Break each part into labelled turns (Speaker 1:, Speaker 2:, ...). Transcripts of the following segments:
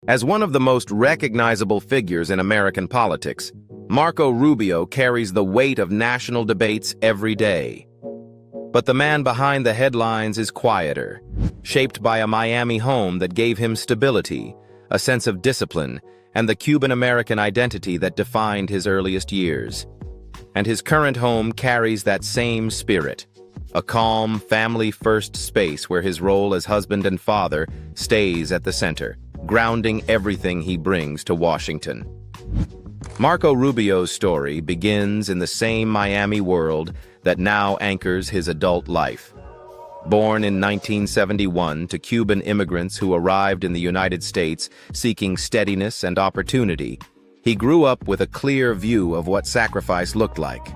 Speaker 1: As one of the most recognizable figures in American politics, Marco Rubio carries the weight of national debates every day. But the man behind the headlines is quieter, shaped by a Miami home that gave him stability, a sense of discipline, and the Cuban-American identity that defined his earliest years. And his current home carries that same spirit, a calm, family-first space where his role as husband and father stays at the center, grounding everything he brings to Washington. Marco Rubio's story begins in the same Miami world that now anchors his adult life. Born in 1971 to Cuban immigrants who arrived in the United States seeking steadiness and opportunity, he grew up with a clear view of what sacrifice looked like.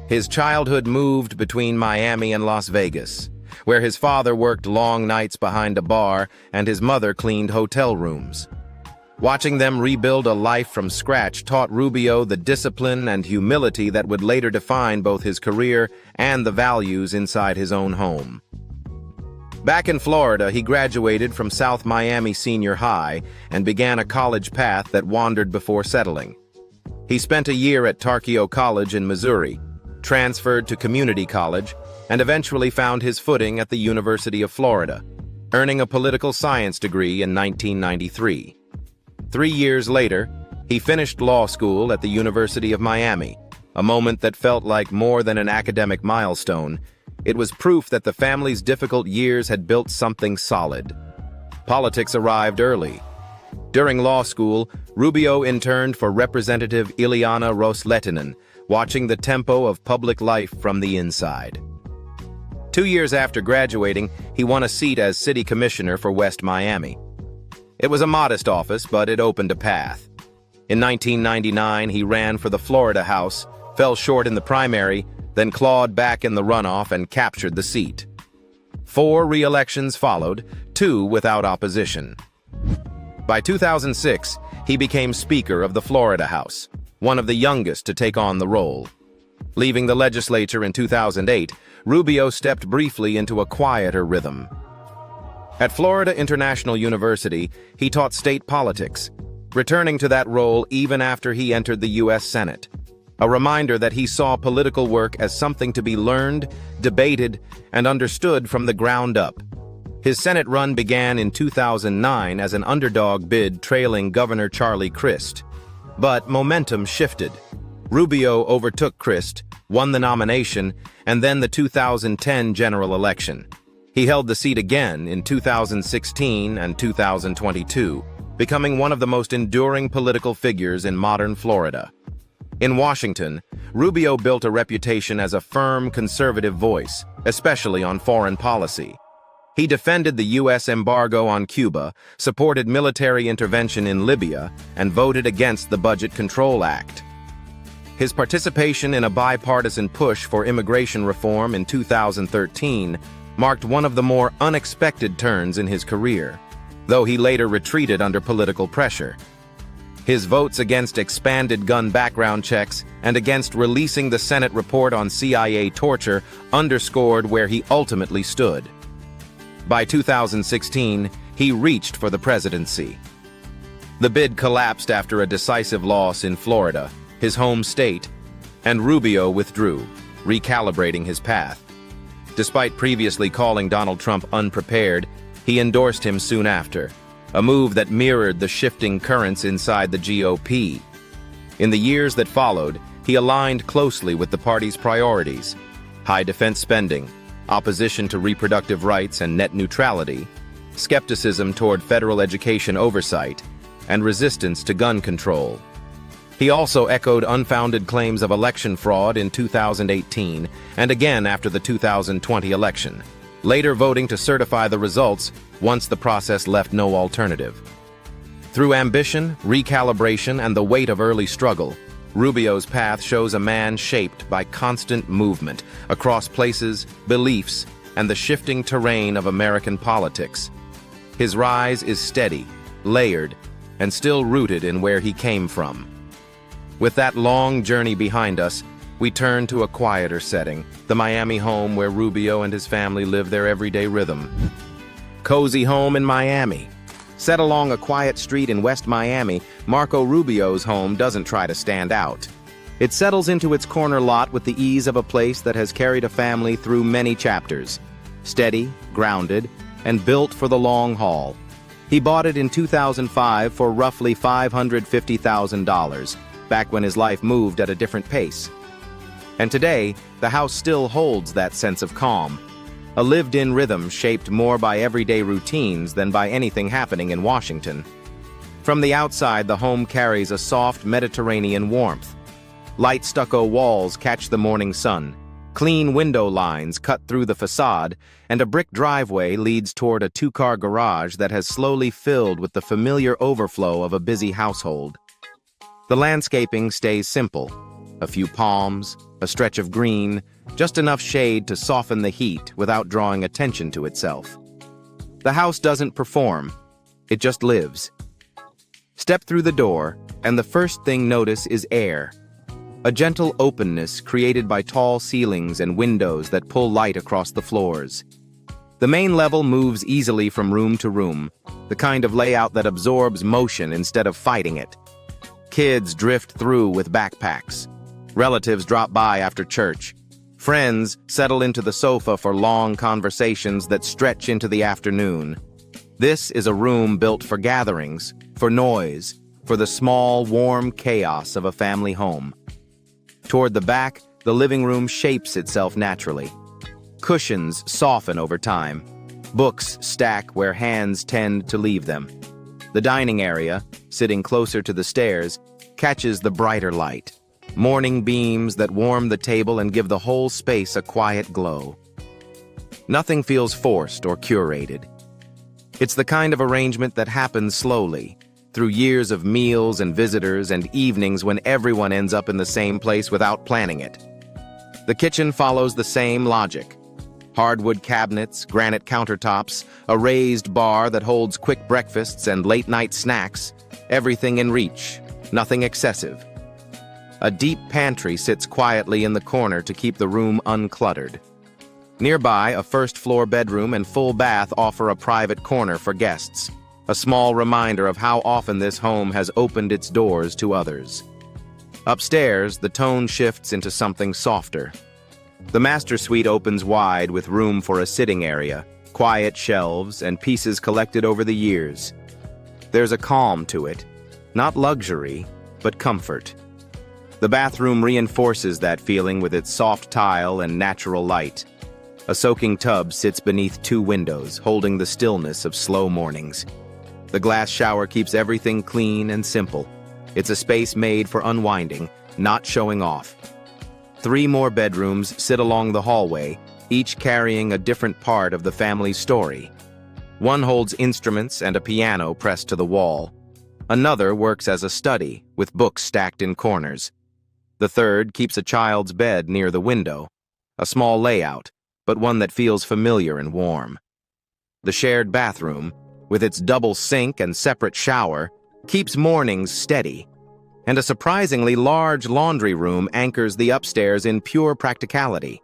Speaker 1: His childhood moved between Miami and Las Vegas, where his father worked long nights behind a bar and his mother cleaned hotel rooms. Watching them rebuild a life from scratch taught Rubio the discipline and humility that would later define both his career and the values inside his own home. Back in Florida, he graduated from South Miami Senior High and began a college path that wandered before settling. He spent a year at Tarkio College in Missouri, transferred to community college, and eventually found his footing at the University of Florida, earning a political science degree in 1993. 3 years later, he finished law school at the University of Miami, a moment that felt like more than an academic milestone. It was proof that the family's difficult years had built something solid. Politics arrived early. During law school, Rubio interned for Representative Ileana Ros-Lehtinen, watching the tempo of public life from the inside. 2 years after graduating, he won a seat as city commissioner for West Miami. It was a modest office, but it opened a path. In 1999, he ran for the Florida House, fell short in the primary, then clawed back in the runoff and captured the seat. 4 re-elections followed, 2 without opposition. By 2006, he became Speaker of the Florida House, one of the youngest to take on the role. Leaving the legislature in 2008, Rubio stepped briefly into a quieter rhythm. At Florida International University, he taught state politics, returning to that role even after he entered the U.S. Senate, a reminder that he saw political work as something to be learned, debated, and understood from the ground up. His Senate run began in 2009 as an underdog bid trailing Governor Charlie Crist. But momentum shifted. Rubio overtook Crist, won the nomination, and then the 2010 general election. He held the seat again in 2016 and 2022, becoming one of the most enduring political figures in modern Florida. In Washington, Rubio built a reputation as a firm conservative voice, especially on foreign policy. He defended the U.S. embargo on Cuba, supported military intervention in Libya, and voted against the Budget Control Act. His participation in a bipartisan push for immigration reform in 2013 marked one of the more unexpected turns in his career, though he later retreated under political pressure. His votes against expanded gun background checks and against releasing the Senate report on CIA torture underscored where he ultimately stood. By 2016, he reached for the presidency. The bid collapsed after a decisive loss in Florida, his home state, and Rubio withdrew, recalibrating his path. Despite previously calling Donald Trump unprepared, he endorsed him soon after, a move that mirrored the shifting currents inside the GOP. In the years that followed, he aligned closely with the party's priorities: high defense spending, opposition to reproductive rights and net neutrality, skepticism toward federal education oversight, and resistance to gun control. He also echoed unfounded claims of election fraud in 2018 and again after the 2020 election, later voting to certify the results once the process left no alternative. Through ambition, recalibration, and the weight of early struggle, Rubio's path shows a man shaped by constant movement across places, beliefs, and the shifting terrain of American politics. His rise is steady, layered, and still rooted in where he came from. With that long journey behind us, we turn to a quieter setting, the Miami home where Rubio and his family live their everyday rhythm. Cozy home in Miami, Set along a quiet street in West Miami, Marco Rubio's home doesn't try to stand out. It settles into its corner lot with the ease of a place that has carried a family through many chapters. Steady, grounded, and built for the long haul. He bought it in 2005 for roughly $550,000, back when his life moved at a different pace. And today, the house still holds that sense of calm. A lived-in rhythm shaped more by everyday routines than by anything happening in Washington. From the outside, the home carries a soft Mediterranean warmth. Light stucco walls catch the morning sun, clean window lines cut through the facade, and a brick driveway leads toward a two-car garage that has slowly filled with the familiar overflow of a busy household. The landscaping stays simple. A few palms, a stretch of green, just enough shade to soften the heat without drawing attention to itself. The house doesn't perform, it just lives. Step through the door, and the first thing notice is air. A gentle openness created by tall ceilings and windows that pull light across the floors. The main level moves easily from room to room, the kind of layout that absorbs motion instead of fighting it. Kids drift through with backpacks. Relatives drop by after church. Friends settle into the sofa for long conversations that stretch into the afternoon. This is a room built for gatherings, for noise, for the small, warm chaos of a family home. Toward the back, the living room shapes itself naturally. Cushions soften over time. Books stack where hands tend to leave them. The dining area, sitting closer to the stairs, catches the brighter light. Morning beams that warm the table and give the whole space a quiet glow. Nothing feels forced or curated. It's the kind of arrangement that happens slowly, through years of meals and visitors and evenings when everyone ends up in the same place without planning it. The kitchen follows the same logic. Hardwood cabinets, granite countertops, a raised bar that holds quick breakfasts and late-night snacks, everything in reach, nothing excessive. A deep pantry sits quietly in the corner to keep the room uncluttered. Nearby, a first-floor bedroom and full bath offer a private corner for guests, a small reminder of how often this home has opened its doors to others. Upstairs, the tone shifts into something softer. The master suite opens wide with room for a sitting area, quiet shelves, and pieces collected over the years. There's a calm to it, not luxury, but comfort. The bathroom reinforces that feeling with its soft tile and natural light. A soaking tub sits beneath two windows, holding the stillness of slow mornings. The glass shower keeps everything clean and simple. It's a space made for unwinding, not showing off. 3 more bedrooms sit along the hallway, each carrying a different part of the family's story. One holds instruments and a piano pressed to the wall. Another works as a study, with books stacked in corners. The third keeps a child's bed near the window, a small layout, but one that feels familiar and warm. The shared bathroom, with its double sink and separate shower, keeps mornings steady, and a surprisingly large laundry room anchors the upstairs in pure practicality.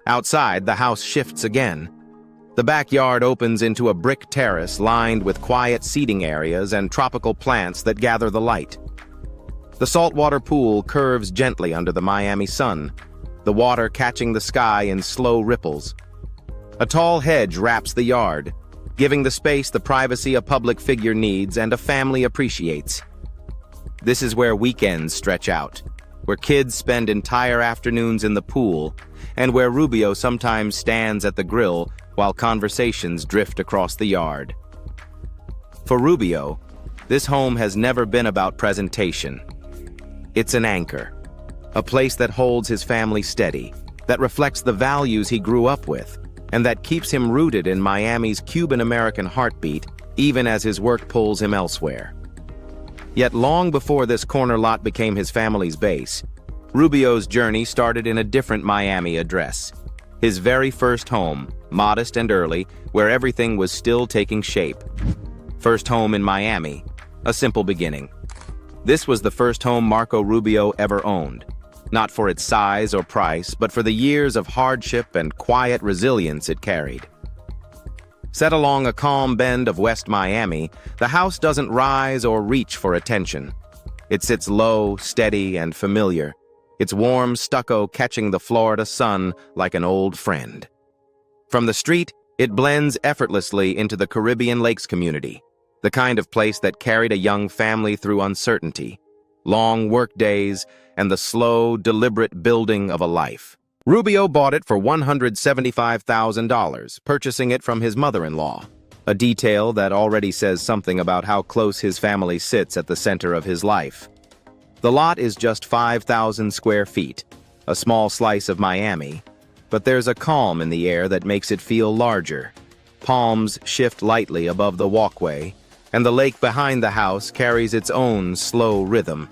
Speaker 1: Outside, the house shifts again. The backyard opens into a brick terrace lined with quiet seating areas and tropical plants that gather the light. The saltwater pool curves gently under the Miami sun, the water catching the sky in slow ripples. A tall hedge wraps the yard, giving the space the privacy a public figure needs and a family appreciates. This is where weekends stretch out, where kids spend entire afternoons in the pool, and where Rubio sometimes stands at the grill while conversations drift across the yard. For Rubio, this home has never been about presentation. It's an anchor, a place that holds his family steady, that reflects the values he grew up with, and that keeps him rooted in Miami's Cuban-American heartbeat, even as his work pulls him elsewhere. Yet long before this corner lot became his family's base, Rubio's journey started in a different Miami address. His very first home, modest and early, where everything was still taking shape. First home in Miami, a simple beginning. This was the first home Marco Rubio ever owned, not for its size or price, but for the years of hardship and quiet resilience it carried. Set along a calm bend of West Miami, the house doesn't rise or reach for attention. It sits low, steady, and familiar, its warm stucco catching the Florida sun like an old friend. From the street, it blends effortlessly into the Caribbean Lakes community, the kind of place that carried a young family through uncertainty, long work days, and the slow, deliberate building of a life. Rubio bought it for $175,000, purchasing it from his mother-in-law, a detail that already says something about how close his family sits at the center of his life. The lot is just 5,000 square feet, a small slice of Miami, but there's a calm in the air that makes it feel larger. Palms shift lightly above the walkway, and the lake behind the house carries its own slow rhythm.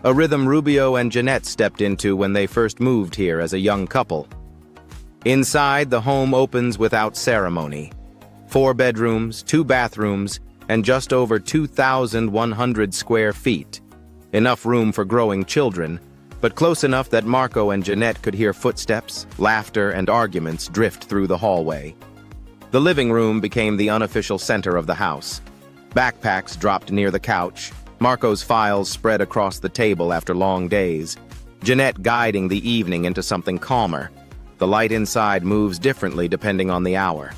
Speaker 1: A rhythm Rubio and Jeanette stepped into when they first moved here as a young couple. Inside, the home opens without ceremony. 4 bedrooms, 2 bathrooms, and just over 2,100 square feet. Enough room for growing children, but close enough that Marco and Jeanette could hear footsteps, laughter, and arguments drift through the hallway. The living room became the unofficial center of the house. Backpacks dropped near the couch, Marco's files spread across the table after long days, Jeanette guiding the evening into something calmer. The light inside moves differently depending on the hour.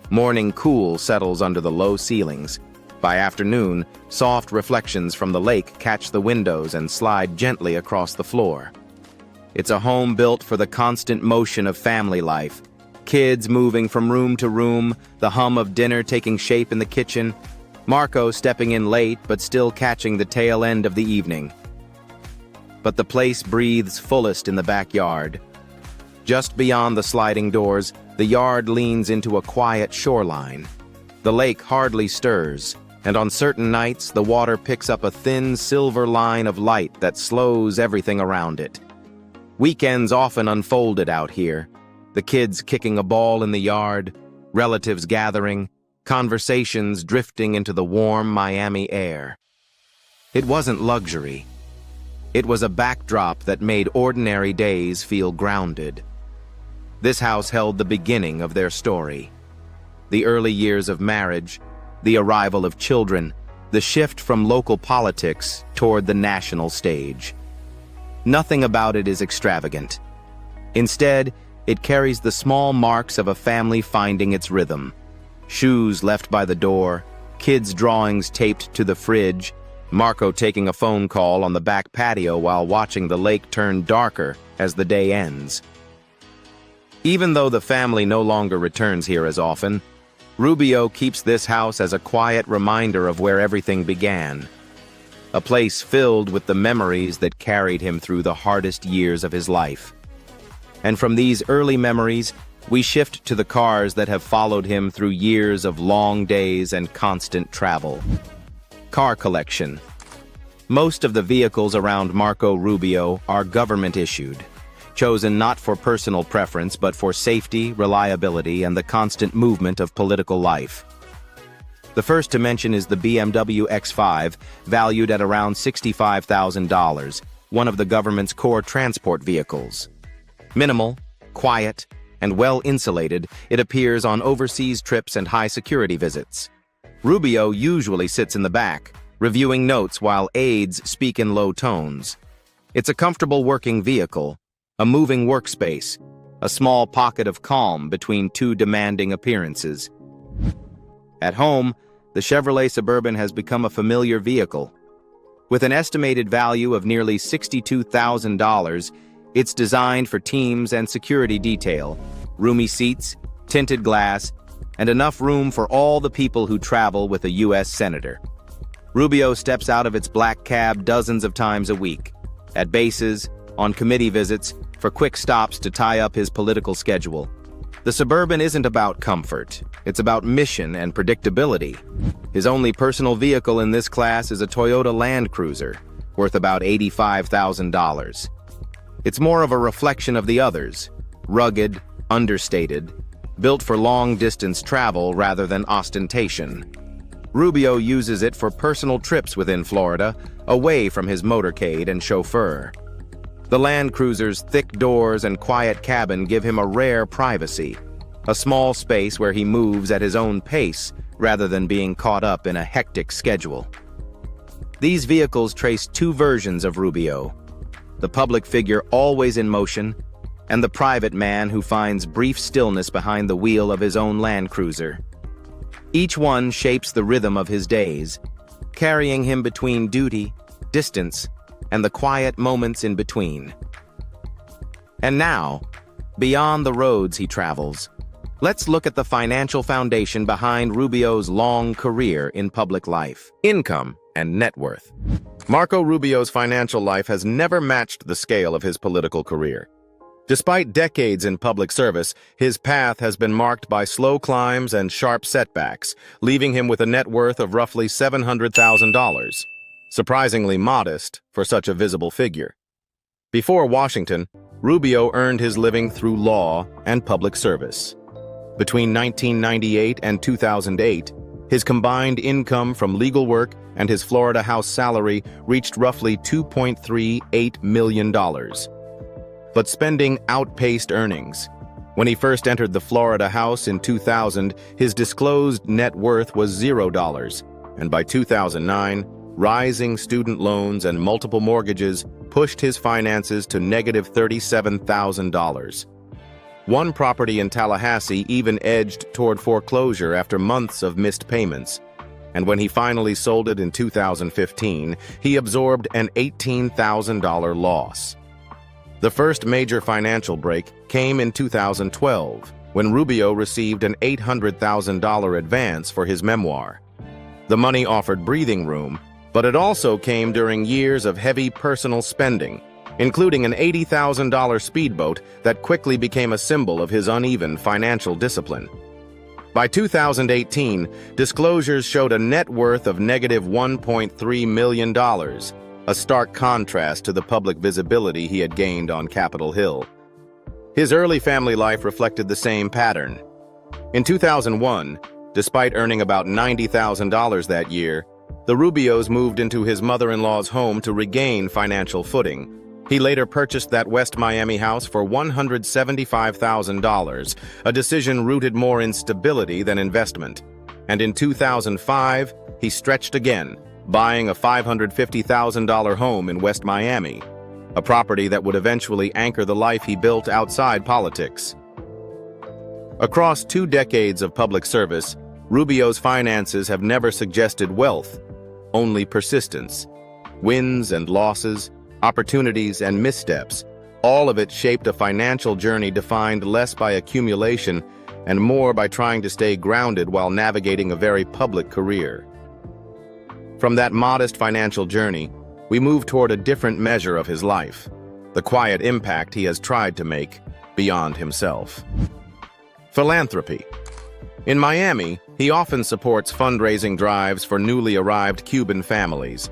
Speaker 1: Morning cool settles under the low ceilings. By afternoon, soft reflections from the lake catch the windows and slide gently across the floor. It's a home built for the constant motion of family life. Kids moving from room to room, the hum of dinner taking shape in the kitchen, Marco stepping in late but still catching the tail end of the evening. But the place breathes fullest in the backyard. Just beyond the sliding doors, the yard leans into a quiet shoreline. The lake hardly stirs, and on certain nights the water picks up a thin silver line of light that slows everything around it. Weekends often unfolded out here, the kids kicking a ball in the yard, relatives gathering, conversations drifting into the warm Miami air. It wasn't luxury. It was a backdrop that made ordinary days feel grounded. This house held the beginning of their story. The early years of marriage, the arrival of children, the shift from local politics toward the national stage. Nothing about it is extravagant. Instead, it carries the small marks of a family finding its rhythm. Shoes left by the door, kids' drawings taped to the fridge, Marco taking a phone call on the back patio while watching the lake turn darker as the day ends. Even though the family no longer returns here as often, Rubio keeps this house as a quiet reminder of where everything began. A place filled with the memories that carried him through the hardest years of his life. And from these early memories, we shift to the cars that have followed him through years of long days and constant travel. Car collection. Most of the vehicles around Marco Rubio are government-issued, chosen not for personal preference but for safety, reliability, and the constant movement of political life. The first to mention is the BMW X5, valued at around $65,000, one of the government's core transport vehicles. Minimal, quiet, and well-insulated, it appears on overseas trips and high-security visits. Rubio usually sits in the back, reviewing notes while aides speak in low tones. It's a comfortable working vehicle, a moving workspace, a small pocket of calm between 2 demanding appearances. At home, the Chevrolet Suburban has become a familiar vehicle. With an estimated value of nearly $62,000, it's designed for teams and security detail, roomy seats, tinted glass, and enough room for all the people who travel with a U.S. senator. Rubio steps out of its black cab dozens of times a week, at bases, on committee visits, for quick stops to tie up his political schedule. The Suburban isn't about comfort, it's about mission and predictability. His only personal vehicle in this class is a Toyota Land Cruiser, worth about $85,000. It's more of a reflection of the others, rugged, understated, built for long-distance travel rather than ostentation. Rubio uses it for personal trips within Florida, away from his motorcade and chauffeur. The Land Cruiser's thick doors and quiet cabin give him a rare privacy. a small space where he moves at his own pace rather than being caught up in a hectic schedule. These vehicles trace two versions of Rubio: the public figure always in motion, and the private man who finds brief stillness behind the wheel of his own Land Cruiser. Each one shapes the rhythm of his days, carrying him between duty, distance, and the quiet moments in between. And now, beyond the roads he travels, let's look at the financial foundation behind Rubio's long career in public life: income and net worth. Marco Rubio's financial life has never matched the scale of his political career. Despite decades in public service, his path has been marked by slow climbs and sharp setbacks, leaving him with a net worth of roughly $700,000. Surprisingly modest for such a visible figure. Before Washington, Rubio earned his living through law and public service. Between 1998 and 2008, his combined income from legal work and his Florida House salary reached roughly $2.38 million. But spending outpaced earnings. When he first entered the Florida House in 2000, his disclosed net worth was $0, and by 2009, rising student loans and multiple mortgages pushed his finances to negative $37,000. One property in Tallahassee even edged toward foreclosure after months of missed payments, and when he finally sold it in 2015, he absorbed an $18,000 loss. The first major financial break came in 2012, when Rubio received an $800,000 advance for his memoir. The money offered breathing room, but it also came during years of heavy personal spending, including an $80,000 speedboat that quickly became a symbol of his uneven financial discipline. By 2018, disclosures showed a net worth of negative $1.3 million, a stark contrast to the public visibility he had gained on Capitol Hill. His early family life reflected the same pattern. In 2001, despite earning about $90,000 that year, the Rubios moved into his mother-in-law's home to regain financial footing. He later purchased that West Miami house for $175,000, a decision rooted more in stability than investment. And in 2005, he stretched again, buying a $550,000 home in West Miami, a property that would eventually anchor the life he built outside politics. Across 2 decades of public service, Rubio's finances have never suggested wealth, only persistence. Wins and losses, opportunities and missteps, all of it shaped a financial journey defined less by accumulation and more by trying to stay grounded while navigating a very public career. From that modest financial journey, we move toward a different measure of his life, the quiet impact he has tried to make beyond himself. Philanthropy. In Miami, he often supports fundraising drives for newly arrived Cuban families,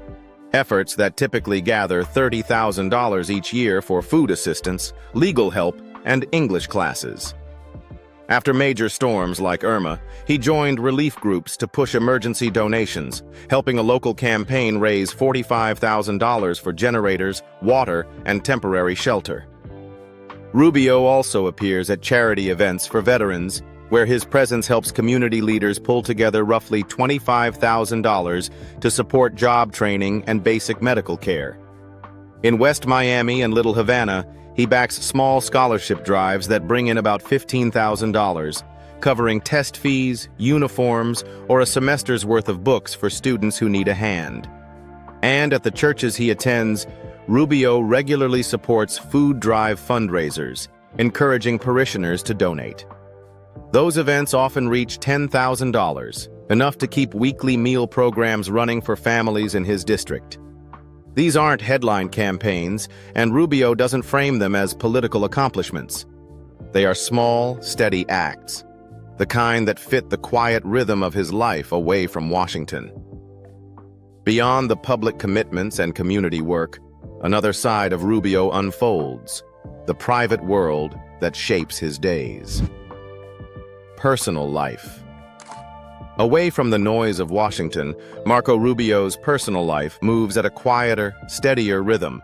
Speaker 1: efforts that typically gather $30,000 each year for food assistance, legal help, and English classes. After major storms like Irma, he joined relief groups to push emergency donations, helping a local campaign raise $45,000 for generators, water, and temporary shelter. Rubio also appears at charity events for veterans, where his presence helps community leaders pull together roughly $25,000 to support job training and basic medical care. In West Miami and Little Havana, he backs small scholarship drives that bring in about $15,000, covering test fees, uniforms, or a semester's worth of books for students who need a hand. And at the churches he attends, Rubio regularly supports food drive fundraisers, encouraging parishioners to donate. Those events often reach $10,000, enough to keep weekly meal programs running for families in his district. These aren't headline campaigns, and Rubio doesn't frame them as political accomplishments. They are small, steady acts, the kind that fit the quiet rhythm of his life away from Washington. Beyond the public commitments and community work, another side of Rubio unfolds, the private world that shapes his days. Personal life. Away from the noise of Washington, Marco Rubio's personal life moves at a quieter, steadier rhythm.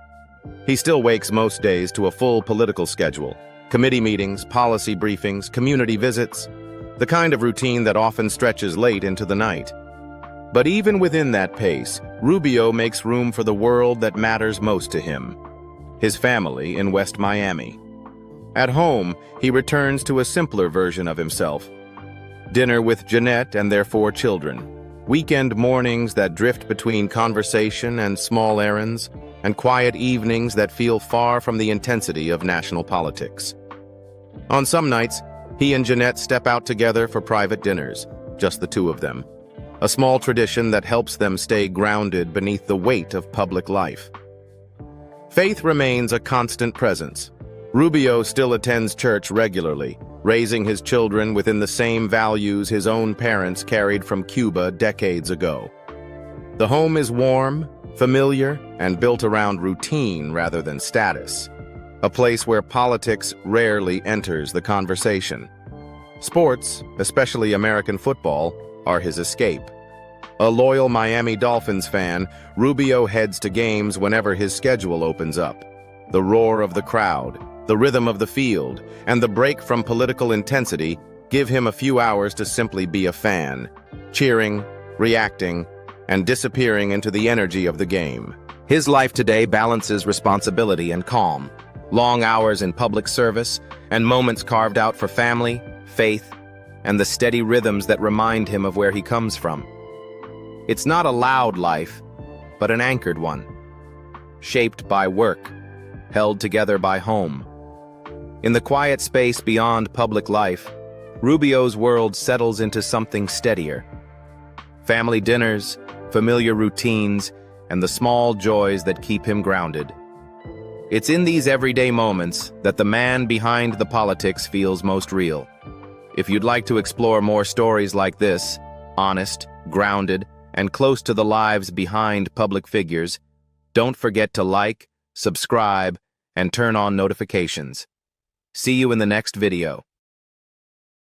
Speaker 1: He still wakes most days to a full political schedule, Committee meetings, policy briefings, community visits, the kind of routine that often stretches late into the night. But even within that pace, Rubio makes room for the world that matters most to him, his family in West Miami. At home, he returns to a simpler version of himself. Dinner with Jeanette and their 4 children. Weekend mornings that drift between conversation and small errands, and quiet evenings that feel far from the intensity of national politics. On some nights, he and Jeanette step out together for private dinners, just the 2 of them. A small tradition that helps them stay grounded beneath the weight of public life. Faith remains a constant presence. Rubio still attends church regularly, raising his children within the same values his own parents carried from Cuba decades ago. The home is warm, familiar, and built around routine rather than status. A place where politics rarely enters the conversation. Sports, especially American football, are his escape. A loyal Miami Dolphins fan, Rubio heads to games whenever his schedule opens up. The roar of the crowd, the rhythm of the field, and the break from political intensity give him a few hours to simply be a fan, cheering, reacting, and disappearing into the energy of the game. His life today balances responsibility and calm, long hours in public service, and moments carved out for family, faith, and the steady rhythms that remind him of where he comes from. It's not a loud life, but an anchored one, shaped by work, held together by home. In the quiet space beyond public life, Rubio's world settles into something steadier. Family dinners, familiar routines, and the small joys that keep him grounded. It's in these everyday moments that the man behind the politics feels most real. If you'd like to explore more stories like this, honest, grounded, and close to the lives behind public figures, don't forget to like, subscribe, and turn on notifications. See you in the next video.